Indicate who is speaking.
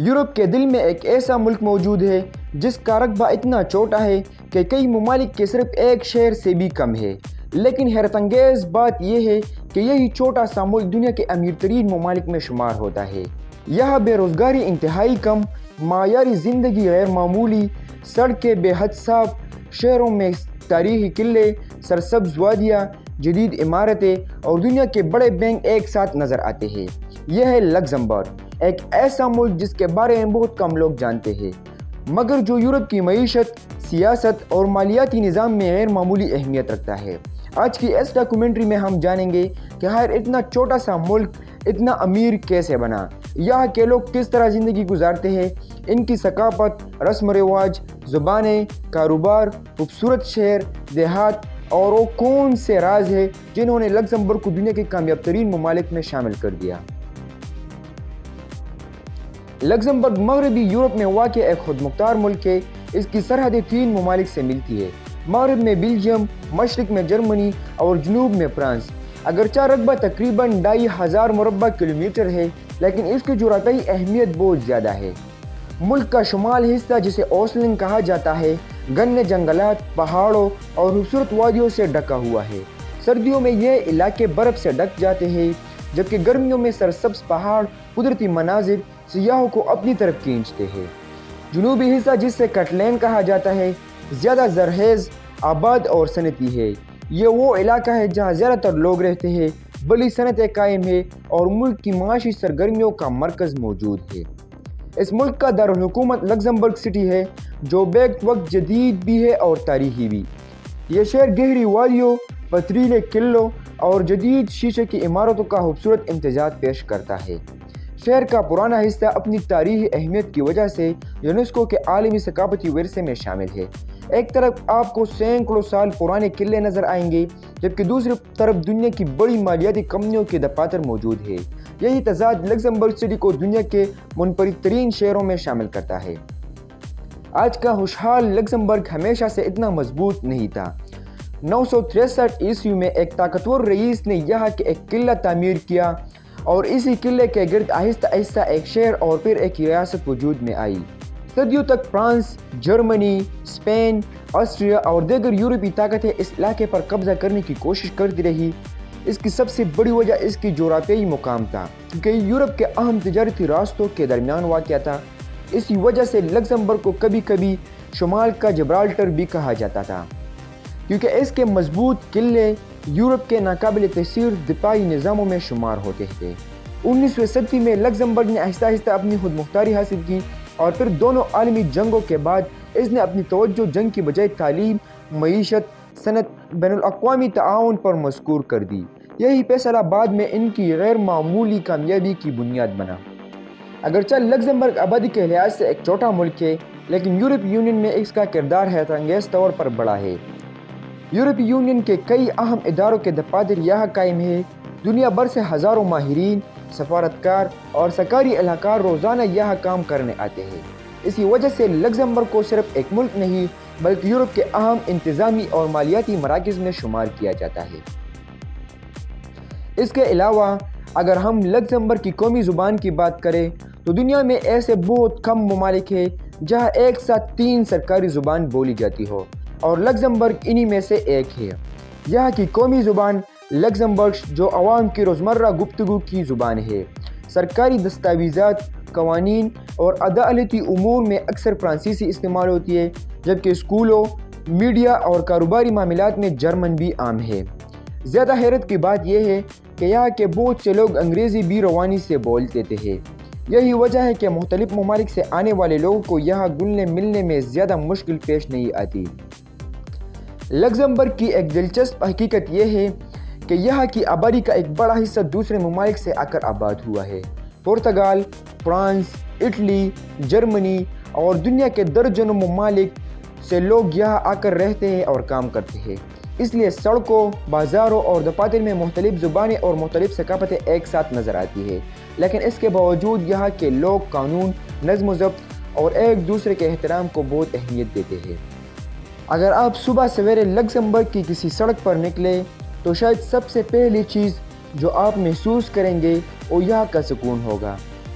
Speaker 1: Europe کے دل میں ایک ایسا ملک موجود ہے جس کا رقبہ اتنا چھوٹا ہے کہ کئی ممالک کے صرف ایک شہر سے بھی کم ہے، لیکن حیرت انگیز بات یہ ہے کہ یہی چھوٹا سا ملک دنیا کے امیر ترین ممالک میں شمار ہوتا ہے۔ یہاں بے روزگاری انتہائی کم، معیاری زندگی غیر معمولی، سڑکیں بے حد صاف، شہروں میں تاریخی قلعے، سرسبز وادیاں، جدید عمارتیں اور دنیا کے بڑے بینک ایک ساتھ نظر آتے ہیں۔ یہ ہے لگزمبرگ، ایک ایسا ملک جس کے بارے میں بہت کم لوگ جانتے ہیں، مگر جو یورپ کی معیشت، سیاست اور مالیاتی نظام میں غیر معمولی اہمیت رکھتا ہے۔ آج کی اس ڈاکومنٹری میں ہم جانیں گے کہ آخر اتنا چھوٹا سا ملک اتنا امیر کیسے بنا، یہاں کے لوگ کس طرح زندگی گزارتے ہیں، ان کی ثقافت، رسم و رواج، زبانیں، کاروبار، خوبصورت شہر، دیہات اور وہ کون سے راز ہیں جنہوں نے لگزمبرگ کو دنیا کے کامیاب ترین ممالک میں شامل کر دیا۔ لگزمبرگ مغربی یورپ میں واقع ایک خود مختار ملک ہے۔ اس کی سرحدیں 3 ممالک سے ملتی ہے، مغرب میں بیلجیم، مشرق میں جرمنی اور جنوب میں فرانس۔ اگرچہ رقبہ تقریباً 2500 مربع کلومیٹر ہے، لیکن اس کی جغرافیائی اہمیت بہت زیادہ ہے۔ ملک کا شمال حصہ جسے اوسلنگ کہا جاتا ہے، گھنے جنگلات، پہاڑوں اور خوبصورت وادیوں سے ڈھکا ہوا ہے۔ سردیوں میں یہ علاقے برف سے ڈھک جاتے ہیں، جبکہ گرمیوں میں سرسبز پہاڑ، قدرتی مناظر سیاحوں کو اپنی طرف کھینچتے ہیں۔ جنوبی حصہ جسے کٹلین کہا جاتا ہے، زیادہ زرخیز، آباد اور صنعتی ہے۔ یہ وہ علاقہ ہے جہاں زیادہ تر لوگ رہتے ہیں، بڑی صنعتیں قائم ہیں اور ملک کی معاشی سرگرمیوں کا مرکز موجود ہے۔ اس ملک کا دارالحکومت لگزمبرگ سٹی ہے، جو بیک وقت جدید بھی ہے اور تاریخی بھی۔ یہ شہر گہری وادیوں، پتھریلے قلعوں اور جدید شیشے کی عمارتوں کا خوبصورت امتزاج پیش کرتا ہے۔ شہر کا پرانا حصہ اپنی تاریخی اہمیت کی وجہ سے یونیسکو کے عالمی ثقافتی ورثے میں شامل ہے۔ ایک طرف آپ کو سینکڑوں سال پرانے قلعے نظر آئیں گے، جبکہ دوسری طرف دنیا کی بڑی مالیاتی کمپنیوں کے دفاتر موجود ہے۔ یہی تضاد لگزمبرگ سٹی کو دنیا کے منفرد ترین شہروں میں شامل کرتا ہے۔ آج کا خوشحال لگزمبرگ ہمیشہ سے اتنا مضبوط نہیں تھا۔ 963 عیسوی میں ایک طاقتور رئیس نے یہاں کے ایک قلعہ تعمیر کیا اور اسی قلعے کے گرد آہستہ آہستہ ایک شہر اور پھر ایک ریاست وجود میں آئی۔ صدیوں تک فرانس، جرمنی، اسپین، آسٹریا اور دیگر یورپی طاقتیں اس علاقے پر قبضہ کرنے کی کوشش کرتی رہی۔ اس کی سب سے بڑی وجہ اس کی جغرافیائی مقام تھا، کیونکہ یہ یورپ کے اہم تجارتی راستوں کے درمیان واقع تھا۔ اسی وجہ سے لگزمبرگ کو کبھی کبھی شمال کا جبرالٹر بھی کہا جاتا تھا، کیونکہ اس کے مضبوط قلعے یورپ کے ناقابل تحصیل دفاعی نظاموں میں شمار ہوتے تھے۔ 19ویں صدی میں لگزمبرگ نے آہستہ آہستہ اپنی خود مختاری حاصل کی اور پھر دونوں عالمی جنگوں کے بعد اس نے اپنی توجہ جنگ کی بجائے تعلیم، معیشت، صنعت، بین الاقوامی تعاون پر مسکور کر دی۔ یہی فیصلہ بعد میں ان کی غیر معمولی کامیابی کی بنیاد بنا۔ اگرچہ لگزمبرگ آبادی کے لحاظ سے ایک چھوٹا ملک ہے، لیکن یورپی یونین میں اس کا کردار حیرت انگیز طور پر بڑا ہے۔ یورپی یونین کے کئی اہم اداروں کے دفاتر یہاں قائم ہیں۔ دنیا بھر سے ہزاروں ماہرین، سفارتکار اور سرکاری اہلکار روزانہ یہاں کام کرنے آتے ہیں۔ اسی وجہ سے لگزمبرگ کو صرف ایک ملک نہیں بلکہ یورپ کے اہم انتظامی اور مالیاتی مراکز میں شمار کیا جاتا ہے۔ اس کے علاوہ اگر ہم لگزمبرگ کی قومی زبان کی بات کریں تو دنیا میں ایسے بہت کم ممالک ہیں جہاں ایک ساتھ 3 سرکاری زبان بولی جاتی ہو، اور لگزمبرگ انہی میں سے ایک ہے۔ یہاں کی قومی زبان لگزمبرگ جو عوام کی روزمرہ گفتگو کی زبان ہے۔ سرکاری دستاویزات، قوانین اور عدالتی امور میں اکثر فرانسیسی استعمال ہوتی ہے، جبکہ اسکولوں، میڈیا اور کاروباری معاملات میں جرمن بھی عام ہے۔ زیادہ حیرت کی بات یہ ہے کہ یہاں کے بہت سے لوگ انگریزی بھی روانی سے بولتے ہیں۔ یہی وجہ ہے کہ مختلف ممالک سے آنے والے لوگوں کو یہاں گھلنے ملنے میں زیادہ مشکل پیش نہیں آتی۔ لگزمبرگ کی ایک دلچسپ حقیقت یہ ہے کہ یہاں کی آبادی کا ایک بڑا حصہ دوسرے ممالک سے آ کر آباد ہوا ہے۔ پرتگال، فرانس، اٹلی، جرمنی اور دنیا کے درجنوں ممالک سے لوگ یہاں آ کر رہتے ہیں اور کام کرتے ہیں۔ اس لیے سڑکوں، بازاروں اور دفاتر میں مختلف زبانیں اور مختلف ثقافتیں ایک ساتھ نظر آتی ہیں، لیکن اس کے باوجود یہاں کے لوگ قانون، نظم و ضبط اور ایک دوسرے کے احترام کو بہت اہمیت دیتے ہیں۔ اگر آپ صبح سویرے لگزمبرگ کی کسی سڑک پر نکلیں تو شاید سب سے پہلی چیز جو آپ محسوس کریں گے وہ یہاں کا سکون ہوگا۔